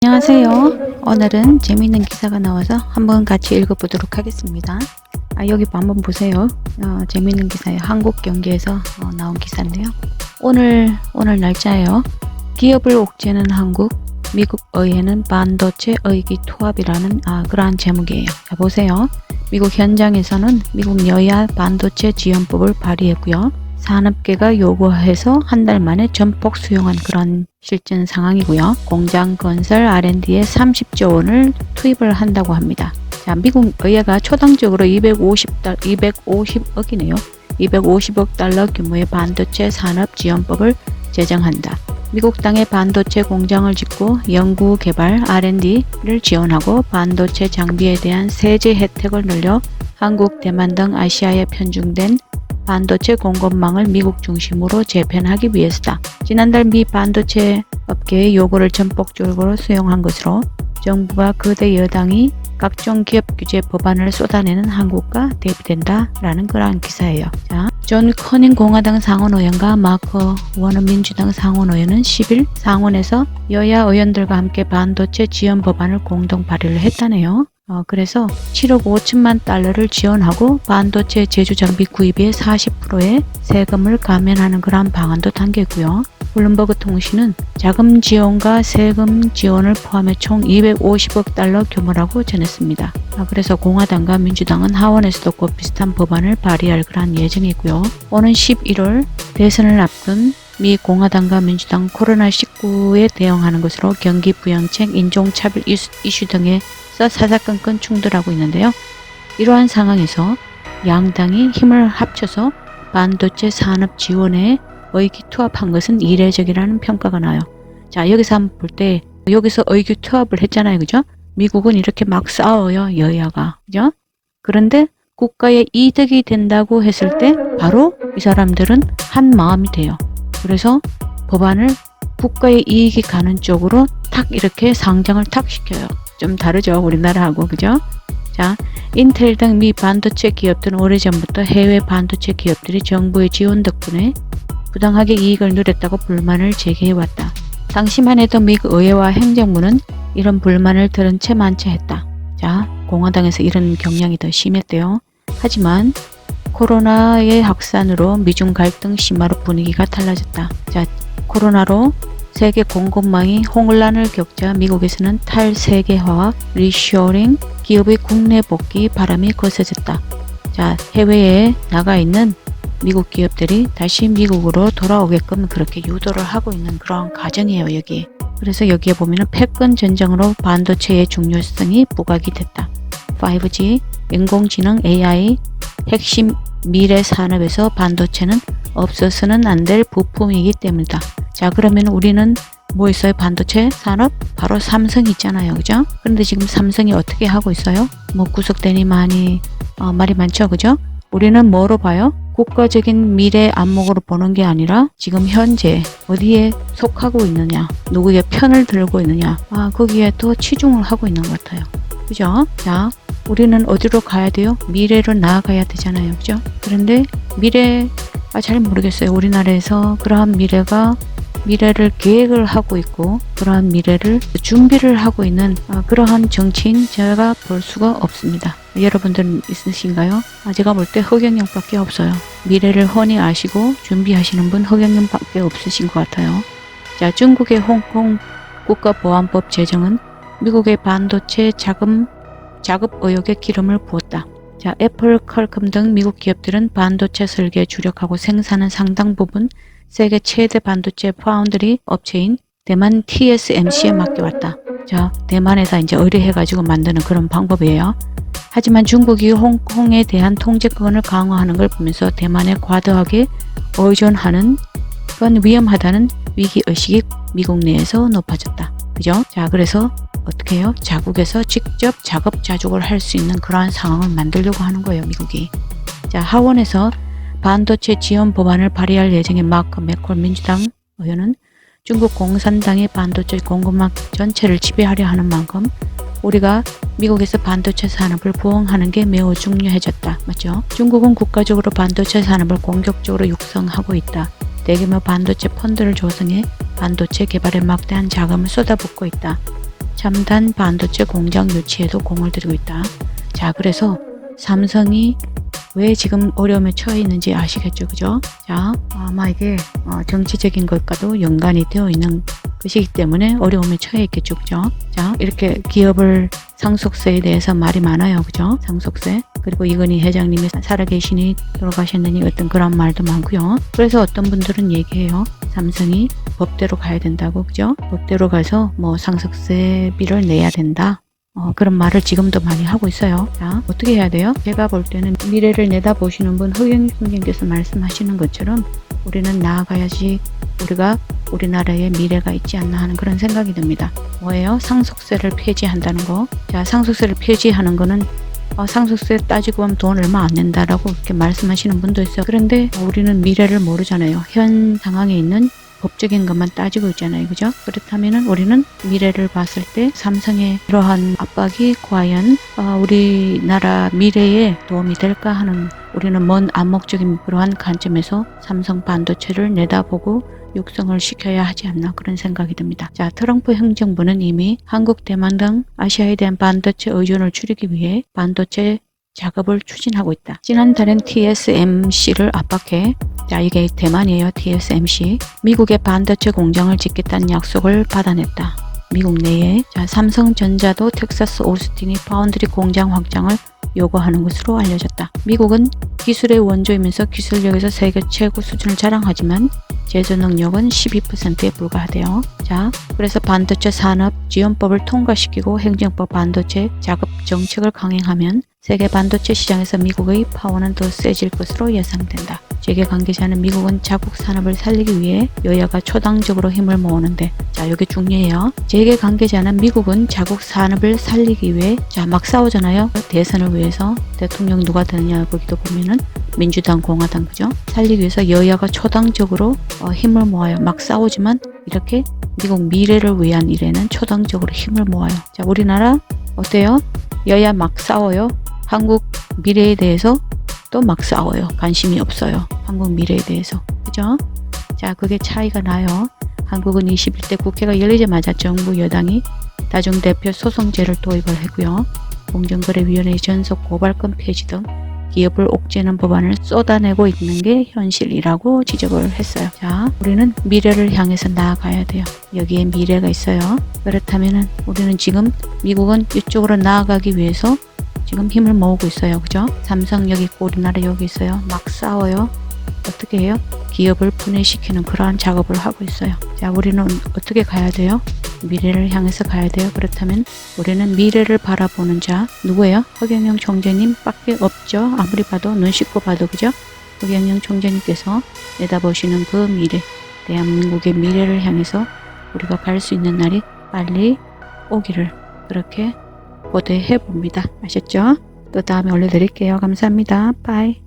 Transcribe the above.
안녕하세요. 오늘은 재미있는 기사가 나와서 한번 같이 읽어보도록 하겠습니다. 여기 한번 보세요. 재미있는 기사예요. 한국 경제에서 나온 기사인데요. 오늘 날짜예요. 기업을 옥죄는 한국, 미국 의회는 반도체 의기 투합이라는 그러한 제목이에요. 자, 보세요. 미국 현장에서는 미국 여야 반도체 지원법을 발의했고요. 산업계가 요구해서 한 달 만에 전폭 수용한 그런 실전 상황이고요. 공장 건설 R&D에 30조 원을 투입을 한다고 합니다. 자, 미국 의회가 초당적으로 250억이네요. 250억 달러 규모의 반도체 산업 지원법을 제정한다. 미국 땅에 반도체 공장을 짓고 연구 개발 R&D를 지원하고 반도체 장비에 대한 세제 혜택을 늘려 한국, 대만 등 아시아에 편중된 반도체 공급망을 미국 중심으로 재편하기 위해서다. 지난달 미 반도체 업계의 요구를 전폭적으로 수용한 것으로 정부가 거대 여당이 각종 기업 규제 법안을 쏟아내는 한국과 대비된다라는 그러한 기사예요. 자, 존 커닝 공화당 상원의원과 마크 워너 민주당 상원의원은 10일 상원에서 여야 의원들과 함께 반도체 지원 법안을 공동 발의를 했다네요. 그래서 7억 5천만 달러를 지원하고 반도체 제조 장비 구입의 40%의 세금을 감면하는 그런 방안도 담겼고요. 블룸버그 통신은 자금 지원과 세금 지원을 포함해 총 250억 달러 규모라고 전했습니다. 그래서 공화당과 민주당은 하원에서도 곧 비슷한 법안을 발의할 그런 예정이고요. 오는 11월 대선을 앞둔 미 공화당과 민주당 코로나19에 대응하는 것으로 경기 부양책, 인종차별 이슈 등에서 사사건건 충돌하고 있는데요. 이러한 상황에서 양당이 힘을 합쳐서 반도체 산업 지원에 의기투합한 것은 이례적이라는 평가가 나요. 자, 여기서 한번 볼 때 여기서 의기투합을 했잖아요. 그죠? 미국은 이렇게 막 싸워요. 여야가. 그죠? 그런데 국가에 이득이 된다고 했을 때 바로 이 사람들은 한 마음이 돼요. 그래서 법안을 국가의 이익이 가는 쪽으로 탁 이렇게 상정을 탁 시켜요. 좀 다르죠, 우리나라하고. 그죠? 자, 인텔 등 미 반도체 기업들은 오래전부터 해외 반도체 기업들이 정부의 지원 덕분에 부당하게 이익을 누렸다고 불만을 제기해왔다. 당시만 해도 미국 의회와 행정부는 이런 불만을 들은 채 만체했다. 자, 공화당에서 이런 경향이 더 심했대요. 하지만 코로나의 확산으로 미중 갈등 심화로 분위기가 달라졌다. 자, 코로나로 세계 공급망이 혼란을 겪자 미국에서는 탈세계화와 리쇼링, 기업의 국내 복귀 바람이 거세졌다. 자, 해외에 나가 있는 미국 기업들이 다시 미국으로 돌아오게끔 그렇게 유도를 하고 있는 그런 과정이에요, 여기. 그래서 여기에 보면은 패권 전쟁으로 반도체의 중요성이 부각이 됐다. 5G, 인공지능, AI, 핵심 미래 산업에서 반도체는 없어서는 안 될 부품이기 때문이다. 자, 그러면 우리는 뭐 있어요? 반도체 산업? 바로 삼성이 있잖아요. 그죠? 그런데 지금 삼성이 어떻게 하고 있어요? 뭐 구속되니 많이 말이 많죠. 그죠? 우리는 뭐로 봐요? 국가적인 미래 안목으로 보는 게 아니라 지금 현재 어디에 속하고 있느냐, 누구의 편을 들고 있느냐, 거기에 또 치중을 하고 있는 것 같아요. 그죠? 자, 우리는 어디로 가야 돼요? 미래로 나아가야 되잖아요. 그죠? 그런데 잘 모르겠어요. 우리나라에서 그러한 미래를 계획을 하고 있고 그러한 미래를 준비를 하고 있는 그러한 정치인 제가 볼 수가 없습니다. 여러분들은 있으신가요? 제가 볼 때 허경영밖에 없어요. 미래를 훤히 아시고 준비하시는 분 허경영밖에 없으신 것 같아요. 자, 중국의 홍콩 국가보안법 제정은 미국의 반도체 작업 의혹에 기름을 부었다. 자, 애플, 퀄컴 등 미국 기업들은 반도체 설계에 주력하고 생산은 상당 부분 세계 최대 반도체 파운드리 업체인 대만 TSMC에 맡겨왔다. 자, 대만에다 이제 의뢰해가지고 만드는 그런 방법이에요. 하지만 중국이 홍콩에 대한 통제권을 강화하는 걸 보면서 대만에 과도하게 의존하는 건 위험하다는 위기의식이 미국 내에서 높아졌다. 그죠? 자, 그래서 어떻게 해요? 자국에서 직접 작업 자족을 할 수 있는 그러한 상황을 만들려고 하는 거예요, 미국이. 자, 하원에서 반도체 지원 법안을 발의할 예정인 마크 맥콜 민주당 의원은 중국 공산당이 반도체 공급망 전체를 지배하려 하는 만큼 우리가 미국에서 반도체 산업을 부흥하는 게 매우 중요해졌다. 맞죠? 중국은 국가적으로 반도체 산업을 공격적으로 육성하고 있다. 대규모 반도체 펀드를 조성해 반도체 개발에 막대한 자금을 쏟아붓고 있다. 첨단 반도체 공장 유치에도 공을 들이고 있다. 자, 그래서 삼성이 왜 지금 어려움에 처해 있는지 아시겠죠? 그죠? 자, 아마 이게 정치적인 것과도 연관이 되어 있는 것이기 때문에 어려움에 처해 있겠죠. 그죠? 자, 이렇게 기업을 상속세에 대해서 말이 많아요. 그죠? 상속세. 그리고 이건희 회장님이 살아계시니 돌아가셨느니 어떤 그런 말도 많고요. 그래서 어떤 분들은 얘기해요. 삼성이 법대로 가야 된다고. 그죠? 법대로 가서 뭐 상속세비를 내야 된다. 그런 말을 지금도 많이 하고 있어요. 자, 어떻게 해야 돼요? 제가 볼 때는 미래를 내다보시는 분, 허경영 총재님께서 말씀하시는 것처럼 우리는 나아가야지 우리가 우리나라에 미래가 있지 않나 하는 그런 생각이 듭니다. 뭐예요? 상속세를 폐지한다는 거. 자, 상속세를 폐지하는 거는 상속세 따지고 하면 돈 얼마 안 낸다라고 이렇게 말씀하시는 분도 있어요. 그런데 우리는 미래를 모르잖아요. 현 상황에 있는 법적인 것만 따지고 있잖아요. 그죠? 그렇다면 우리는 미래를 봤을 때 삼성의 이러한 압박이 과연 우리나라 미래에 도움이 될까 하는 우리는 먼 암묵적인 그러한 관점에서 삼성 반도체를 내다보고 육성을 시켜야 하지 않나 그런 생각이 듭니다. 자, 트럼프 행정부는 이미 한국, 대만 등 아시아에 대한 반도체 의존을 줄이기 위해 반도체 작업을 추진하고 있다. 지난달엔 TSMC를 압박해, 자, 이게 대만이에요. TSMC. 미국의 반도체 공장을 짓겠다는 약속을 받아냈다. 미국 내에. 자, 삼성전자도 텍사스 오스틴이 파운드리 공장 확장을 요구하는 것으로 알려졌다. 미국은 기술의 원조이면서 기술력에서 세계 최고 수준을 자랑하지만 제조 능력은 12%에 불과하대요. 자, 그래서 반도체 산업 지원법을 통과시키고 행정법 반도체 작업 정책을 강행하면 세계 반도체 시장에서 미국의 파워는 더 세질 것으로 예상된다. 재계 관계자는 미국은 자국 산업을 살리기 위해 여야가 초당적으로 힘을 모으는데, 자, 여기 중요해요. 재계 관계자는 미국은 자국 산업을 살리기 위해, 자, 막 싸우잖아요. 대선을 위해서 대통령 누가 되느냐 거기도 보면은 민주당, 공화당, 그죠? 살리기 위해서 여야가 초당적으로 힘을 모아요. 막 싸우지만 이렇게 미국 미래를 위한 일에는 초당적으로 힘을 모아요. 자, 우리나라 어때요? 여야 막 싸워요. 한국 미래에 대해서 또 막 싸워요. 관심이 없어요. 한국 미래에 대해서. 그죠? 자, 그게 차이가 나요. 한국은 21대 국회가 열리자마자 정부 여당이 다중대표 소송제를 도입을 했고요. 공정거래위원회 전속 고발권 폐지 등 기업을 옥죄는 법안을 쏟아내고 있는 게 현실이라고 지적을 했어요. 자, 우리는 미래를 향해서 나아가야 돼요. 여기에 미래가 있어요. 그렇다면은 우리는 지금 미국은 이쪽으로 나아가기 위해서 지금 힘을 모으고 있어요. 그죠? 삼성 여기 있고 우리나라 여기 있어요. 막 싸워요. 어떻게 해요? 기업을 분해시키는 그러한 작업을 하고 있어요. 자, 우리는 어떻게 가야 돼요? 미래를 향해서 가야 돼요. 그렇다면 우리는 미래를 바라보는 자 누구예요? 허경영 총재님 밖에 없죠. 아무리 봐도 눈 씻고 봐도. 그죠? 허경영 총재님께서 내다보시는 그 미래, 대한민국의 미래를 향해서 우리가 갈 수 있는 날이 빨리 오기를 그렇게 고대해 봅니다. 아셨죠? 또 다음에 올려드릴게요. 감사합니다. 빠이.